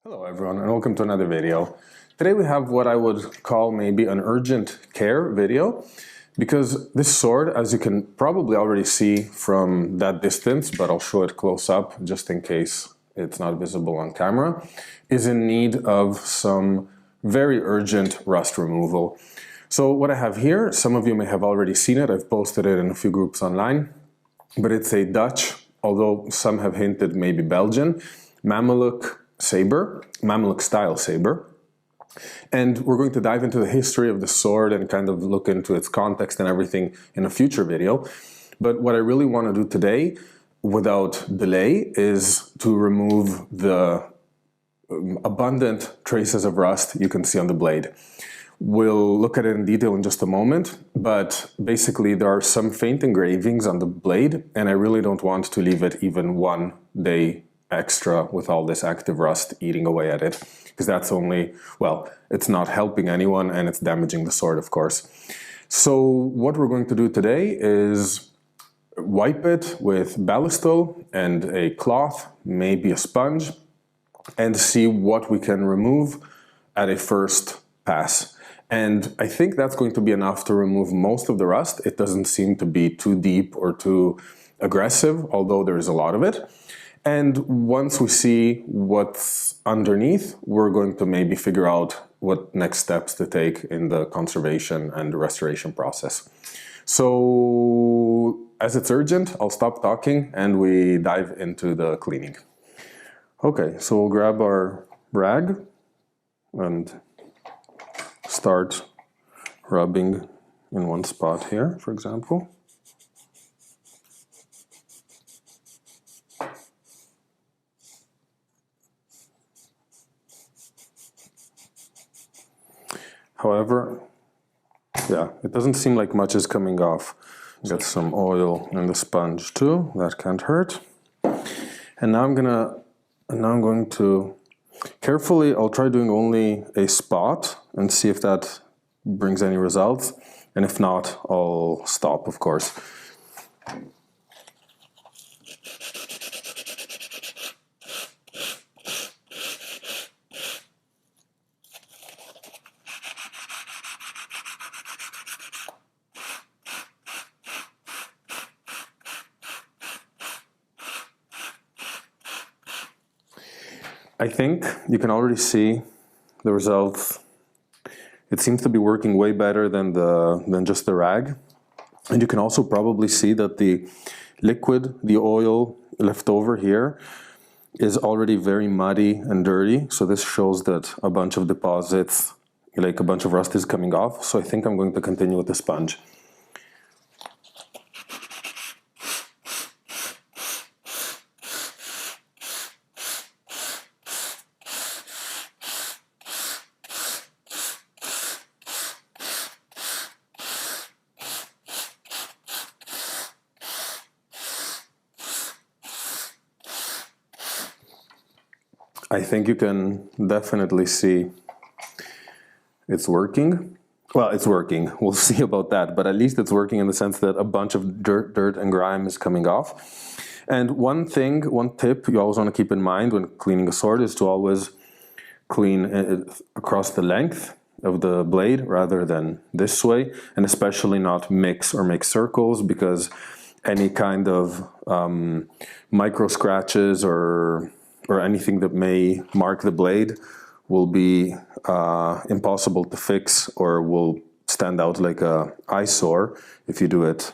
Hello everyone and welcome to another video. Today we have what I would call maybe an urgent care video, because this sword, as you can probably already see from that distance, but I'll show it close up just in case it's not visible on camera, is in need of some very urgent rust removal. So what I have here, some of you may have already seen it, I've posted it in a few groups online, but it's a Dutch, although some have hinted maybe Belgian, Mameluke sabre, Mameluke style sabre. And we're going to dive into the history of the sword and kind of look into its context and everything in a future video. But what I really want to do today, without delay, is to remove the abundant traces of rust you can see on the blade. We'll look at it in detail in just a moment, but basically there are some faint engravings on the blade, and I really don't want to leave it even one day extra with all this active rust eating away at it, because that's only, well, it's not helping anyone and it's damaging the sword, of course. So what we're going to do today is wipe it with Autosol and a cloth, maybe a sponge, and see what we can remove at a first pass. And I think that's going to be enough to remove most of the rust. It doesn't seem to be too deep or too aggressive, although there is a lot of it. And once we see what's underneath, we're going to maybe figure out what next steps to take in the conservation and restoration process. So, as it's urgent, I'll stop talking and we dive into the cleaning. Okay, so we'll grab our rag and start rubbing in one spot here, for example. However, yeah, it doesn't seem like much is coming off. Get some oil in the sponge too, that can't hurt. And now I'm going to carefully, I'll try doing only a spot and see if that brings any results. And if not, I'll stop, of course. I think you can already see the results. It seems to be working way better than just the rag. And you can also probably see that the liquid, the oil left over here, is already very muddy and dirty. So this shows that a bunch of deposits, like a bunch of rust, is coming off. So I think I'm going to continue with the sponge. I think you can definitely see it's working. Well, it's working. We'll see about that, but at least it's working in the sense that a bunch of dirt and grime is coming off. And one tip you always want to keep in mind when cleaning a sword is to always clean it across the length of the blade rather than this way, and especially not mix or make circles, because any kind of micro scratches or anything that may mark the blade will be impossible to fix, or will stand out like a eyesore if you do it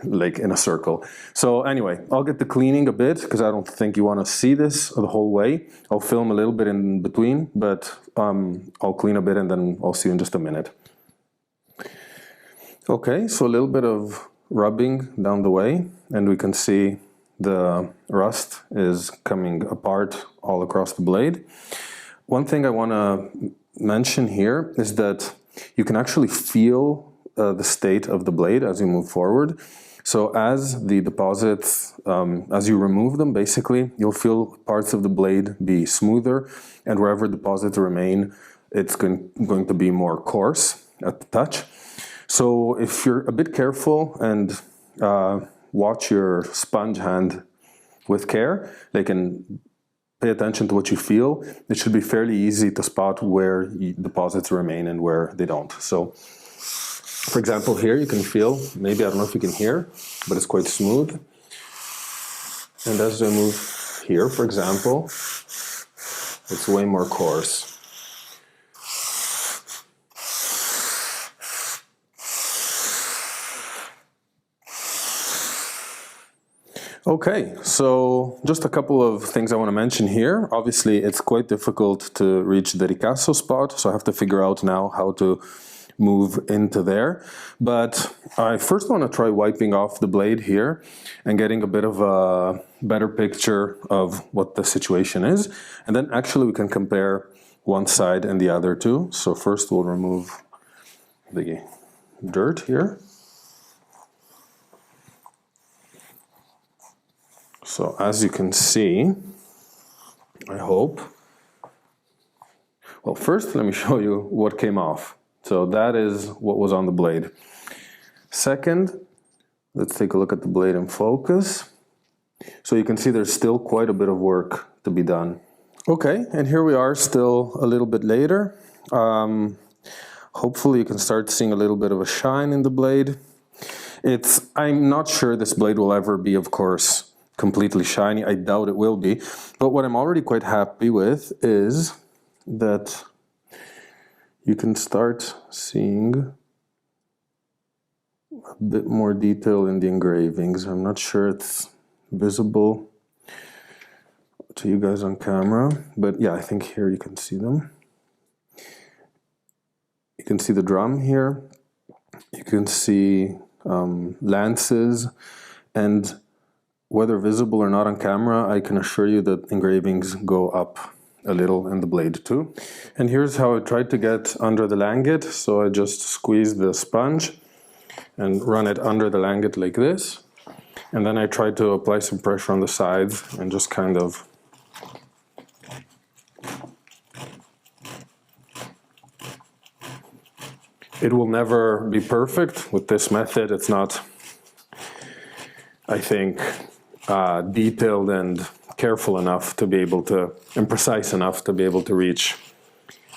like in a circle. So anyway, I'll get to cleaning a bit, because I don't think you want to see this the whole way. I'll film a little bit in between, but I'll clean a bit and then I'll see you in just a minute. Okay, so a little bit of rubbing down the way, and we can see the rust is coming apart all across the blade. One thing I want to mention here is that you can actually feel the state of the blade as you move forward. So as the deposits, as you remove them, basically, you'll feel parts of the blade be smoother, and wherever deposits remain, it's going to be more coarse at the touch. So if you're a bit careful and watch your sponge hand with care, they can pay attention to what you feel. It should be fairly easy to spot where deposits remain and where they don't. So, for example, here you can feel, maybe, I don't know if you can hear, but it's quite smooth. And as I move here, for example, it's way more coarse. Okay, so just a couple of things I want to mention here. Obviously, it's quite difficult to reach the ricasso spot, so I have to figure out now how to move into there. But I first want to try wiping off the blade here and getting a bit of a better picture of what the situation is. And then actually we can compare one side and the other too. So first we'll remove the dirt here. So as you can see, I hope, well, first let me show you what came off. So that is what was on the blade. Second, let's take a look at the blade in focus. So you can see there's still quite a bit of work to be done. Okay, and here we are still a little bit later. Hopefully you can start seeing a little bit of a shine in the blade. I'm not sure this blade will ever be, of course, completely shiny. I doubt it will be. But what I'm already quite happy with is that you can start seeing a bit more detail in the engravings. I'm not sure it's visible to you guys on camera, but yeah, I think here you can see them. You can see the drum here. You can see lances, and whether visible or not on camera, I can assure you that engravings go up a little in the blade too. And here's how I tried to get under the langet. So I just squeeze the sponge and run it under the langet like this. And then I tried to apply some pressure on the sides and just kind of it will never be perfect with this method. It's not, I think, detailed and careful enough to be able to, and precise enough to be able to reach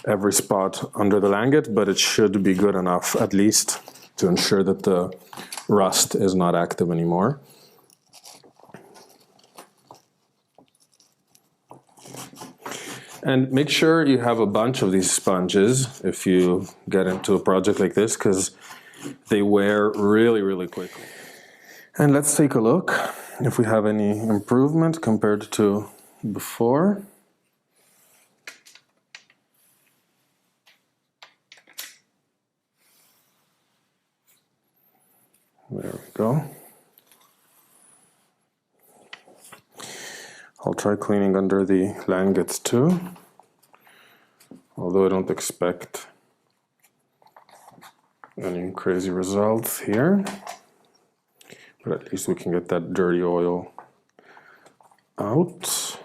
every spot under the langet, but it should be good enough at least to ensure that the rust is not active anymore. And make sure you have a bunch of these sponges if you get into a project like this, because they wear really, really quickly. And let's take a look if we have any improvement compared to before. There we go. I'll try cleaning under the langets too, although I don't expect any crazy results here. But at least we can get that dirty oil out.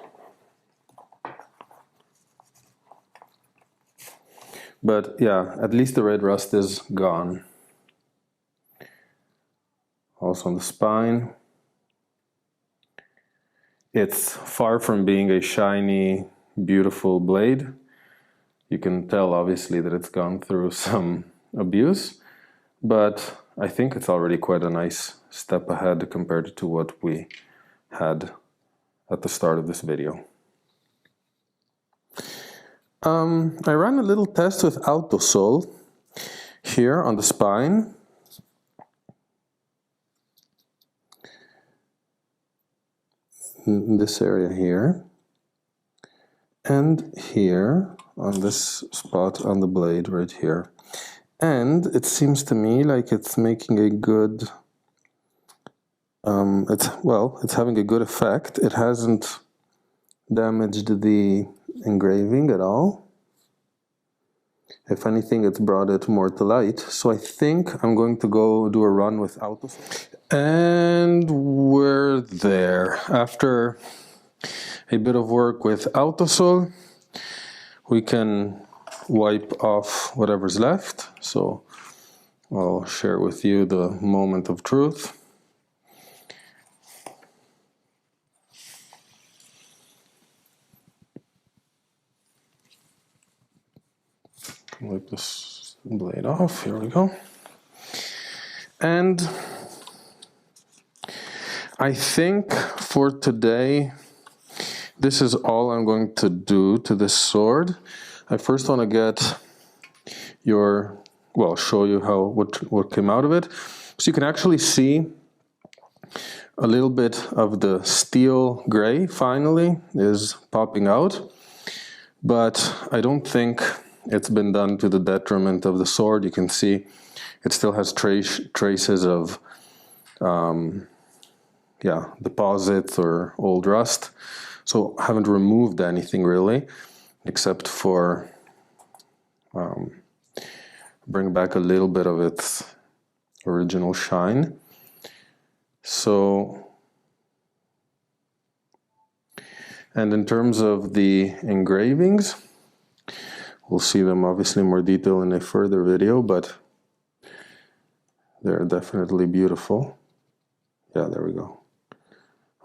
But yeah, at least the red rust is gone. Also on the spine. It's far from being a shiny, beautiful blade. You can tell obviously that it's gone through some abuse, but I think it's already quite a nice step ahead compared to what we had at the start of this video. I ran a little test with Autosol here on the spine. In this area here. And here on this spot on the blade right here. And it seems to me like it's making a good, it's having a good effect. It hasn't damaged the engraving at all. If anything, it's brought it more to light. So I think I'm going to go do a run with Autosol. And we're there. After a bit of work with Autosol, we can wipe off whatever's left. So I'll share with you the moment of truth. wipe this blade off. Here we go. And I think for today, this is all I'm going to do to this sword. I first want to get show you what came out of it. So you can actually see a little bit of the steel gray finally is popping out, but I don't think it's been done to the detriment of the sword. You can see it still has traces of deposits or old rust. So I haven't removed anything really, except for bring back a little bit of its original shine. So, and in terms of the engravings, we'll see them obviously in more detail in a further video, but they're definitely beautiful. Yeah, there we go.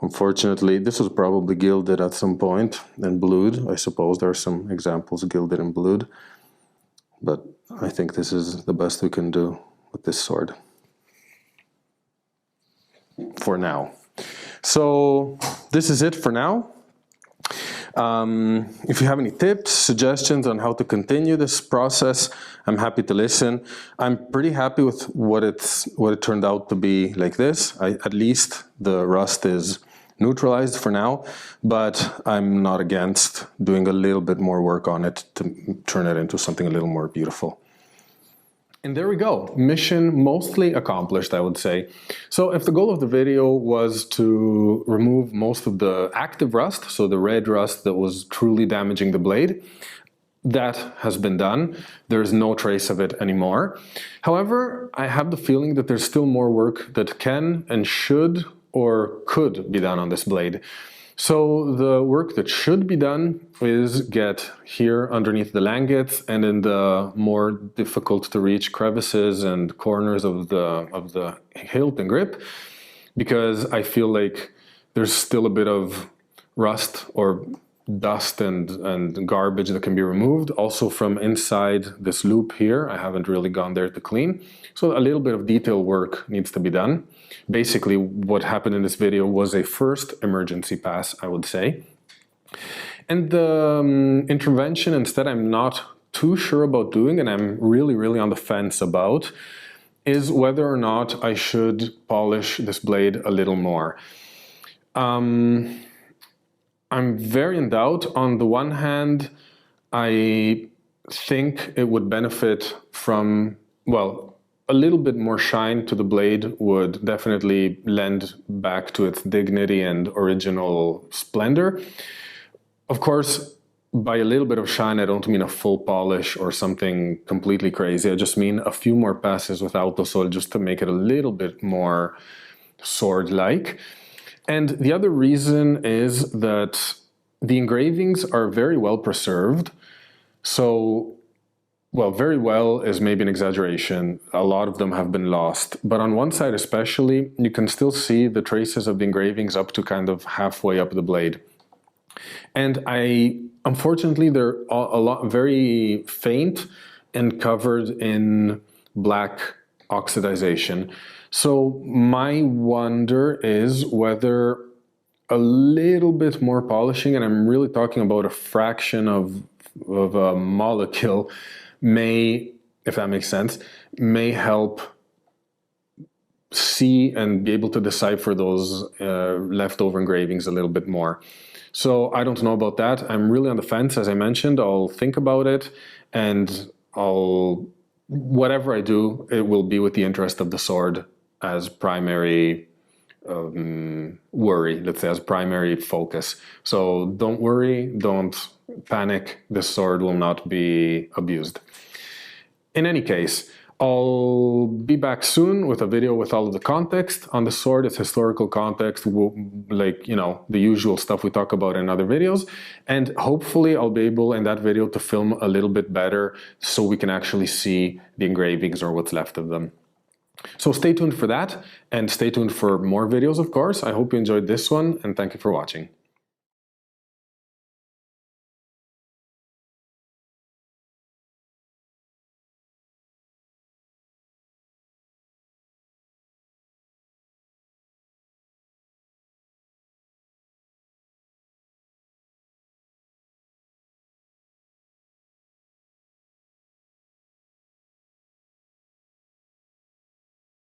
Unfortunately, this was probably gilded at some point and blued. I suppose there are some examples gilded and blued, but I think this is the best we can do with this sword for now. So this is it for now. If you have any tips, suggestions on how to continue this process, I'm happy to listen. I'm pretty happy with what it turned out to be like this. At least the rust is neutralized for now, but I'm not against doing a little bit more work on it to turn it into something a little more beautiful. And there we go, mission mostly accomplished, I would say. So if the goal of the video was to remove most of the active rust, so the red rust that was truly damaging the blade, that has been done. There's no trace of it anymore. However, I have the feeling that there's still more work that can and should or could be done on this blade. So the work that should be done is get here underneath the langets and in the more difficult to reach crevices and corners of the hilt and grip, because I feel like there's still a bit of rust or dust and garbage that can be removed. Also from inside this loop here, I haven't really gone there to clean. So a little bit of detail work needs to be done. Basically, what happened in this video was a first emergency pass, I would say. And the intervention instead I'm not too sure about doing, and I'm really on the fence about, is whether or not I should polish this blade a little more. I'm very in doubt. On the one hand, I think it would benefit from, well, a little bit more shine to the blade would definitely lend back to its dignity and original splendor. Of course, by a little bit of shine, I don't mean a full polish or something completely crazy. I just mean a few more passes with Autosol just to make it a little bit more sword-like. And the other reason is that the engravings are very well preserved. So, well, very well is maybe an exaggeration. A lot of them have been lost. But on one side especially, you can still see the traces of the engravings up to kind of halfway up the blade. And unfortunately, they're very faint and covered in black oxidization. So my wonder is whether a little bit more polishing, and I'm really talking about a fraction of a molecule, may, if that makes sense, may help see and be able to decipher those leftover engravings a little bit more. So I don't know about that. I'm really on the fence, as I mentioned. I'll think about it, and whatever I do, it will be with the interest of the sword as primary worry, let's say, as primary focus. So don't worry, don't panic, this sword will not be abused. In any case, I'll be back soon with a video with all of the context on the sword, its historical context, like, you know, the usual stuff we talk about in other videos. And hopefully I'll be able in that video to film a little bit better so we can actually see the engravings or what's left of them. So stay tuned for that, and stay tuned for more videos, of course. I hope you enjoyed this one, and thank you for watching.